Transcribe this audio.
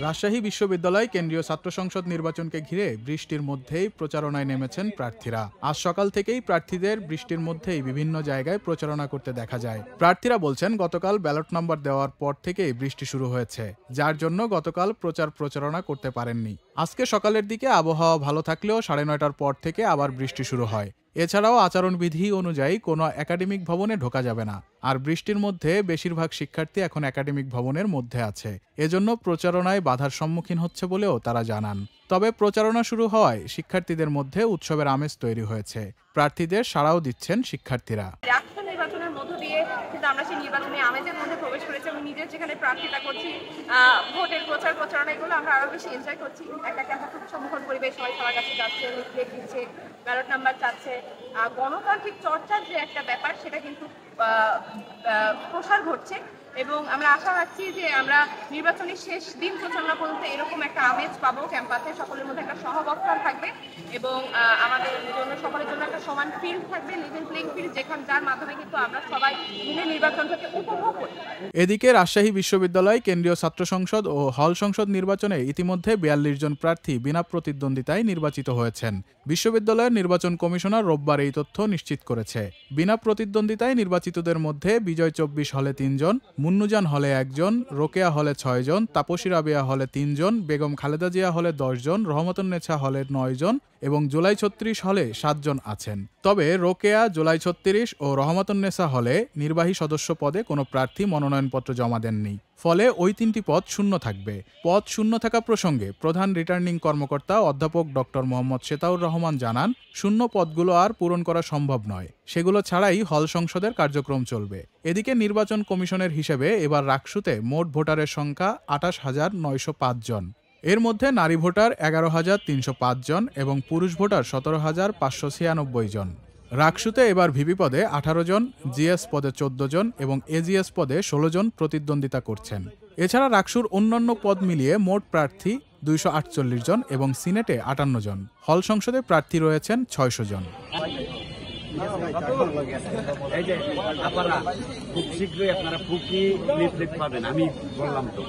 রাজশাহী বিশ্ববিদ্যালয় কেন্দ্রীয় ছাত্র সংসদ নির্বাচনকে ঘিরে বৃষ্টির মধ্যেই প্রচারণায় নেমেছেন প্রার্থীরা। আজ সকাল থেকেই প্রার্থীদের বৃষ্টির মধ্যেই বিভিন্ন জায়গায় প্রচারণা করতে দেখা যায়। প্রার্থীরা বলছেন, গতকাল ব্যালট নাম্বার দেওয়ার পর থেকেই বৃষ্টি শুরু হয়েছে, যার জন্য গতকাল প্রচারণা করতে পারেননি। আজকে সকালের দিকে আবহাওয়া ভালো থাকলেও 9:30টার পর থেকে আবার বৃষ্টি শুরু হয়। এছাড়াও আচরণবিধি অনুযায়ী কোনো একাডেমিক ভবনে ঢোকা যাবে না। আর বৃষ্টির মধ্যে বেশিরভাগ শিক্ষার্থী এখন একাডেমিক ভবনের মধ্যে আছে, এজন্য প্রচারণায় বাধার সম্মুখীন হচ্ছে বলেও তারা জানান। তবে প্রচারণা শুরু হওয়ায় শিক্ষার্থীদের মধ্যে উৎসবের আমেজ তৈরি হয়েছে। প্রার্থীদের সাড়াও দিচ্ছেন শিক্ষার্থীরা। নির্বাচনের মধ্য দিয়ে কিন্তু আমরা সেই নির্বাচনী আমেজের মধ্যে প্রবেশ করেছি এবং নিজের যেখানে প্রার্থিতা করছি, ভোটের প্রচারণা এগুলো আমরা আরো বেশি এনজয় করছি। একটা খুব সম্মুখীন পরিবেশ, সবাই সবার কাছে যাচ্ছে, লিফলেট দিচ্ছে, ব্যালট নাম্বার চাচ্ছে। গণতান্ত্রিক চর্চার যে একটা ব্যাপার, সেটা কিন্তু প্রসার ঘটছে এবং আমরা আশা রাখছি যে আমরা নির্বাচনের শেষ দিন প্রচারণা পর্যন্ত এরকম একটা আমেজ পাবো ক্যাম্পাসে। সকলের মধ্যে একটা সহবস্থান থাকবে এবং আমাদের জন্য সকলের জন্য একটা সমান ফিল্ড থাকবে, লেভেল প্লেইং ফিল্ড, যার মাধ্যমে কিন্তু আমরা সবাই মিলে নির্বাচনটাকে উপভোগ করতে পারি। এদিকে রাজশাহী বিশ্ববিদ্যালয় কেন্দ্রীয় ছাত্র সংসদ ও হল সংসদ নির্বাচনে ইতিমধ্যে 42 জন প্রার্থী বিনা প্রতিদ্বন্দ্বিতায় নির্বাচিত হয়েছেন। বিশ্ববিদ্যালয়ের নির্বাচন কমিশনার রোববার এই তথ্য নিশ্চিত করেছে। বিনা প্রতিদ্বন্দ্বিতায় নির্বাচিতদের মধ্যে বিজয় 24 হলে 3 জন, মুন্নুজান হলে 1 জন, রোকেয়া হলে 6 জন, তাপসী রাবেয়া হলে 3 জন, বেগম খালেদা জিয়া হলে 10 জন, রহমতুন্নেছা হলে 9 জন এবং জুলাই 36 হলে 7 জন আছেন। তবে রোকেয়া, জুলাই 36 ও রহমতুন্নেছা হলে নির্বাহী সদস্য পদে কোনো প্রার্থী মনোনয়নপত্র জমা দেননি। ফলে ওই 3টি পদ শূন্য থাকবে। পদ শূন্য থাকা প্রসঙ্গে প্রধান রিটার্নিং কর্মকর্তা অধ্যাপক ডক্টর মোহাম্মদ সেতাউর রহমান জানান, শূন্য পদগুলো আর পূরণ করা সম্ভব নয়। সেগুলো ছাড়াই হল সংসদের কার্যক্রম চলবে। এদিকে নির্বাচন কমিশনের হিসেবে এবার রাকসুতে মোট ভোটারের সংখ্যা 28,905 জন। এর মধ্যে নারী ভোটার 11,305 জন এবং পুরুষ ভোটার 17,596 জন। রাকসুতে এবার ভিপি পদে 18 জন, জিএস পদে 14 জন এবং এজিএস পদে 16 জন প্রতিদ্বন্দ্বিতা করছেন। এছাড়া রাকসুর অন্যান্য পদ মিলিয়ে মোট প্রার্থী 248 জন এবং সিনেটে 58 জন। হল সংসদে প্রার্থী রয়েছেন 600 জন। খুব শীঘ্রই আপনারা ফুকি লিফলেট পাবেন, আমি বললাম তো।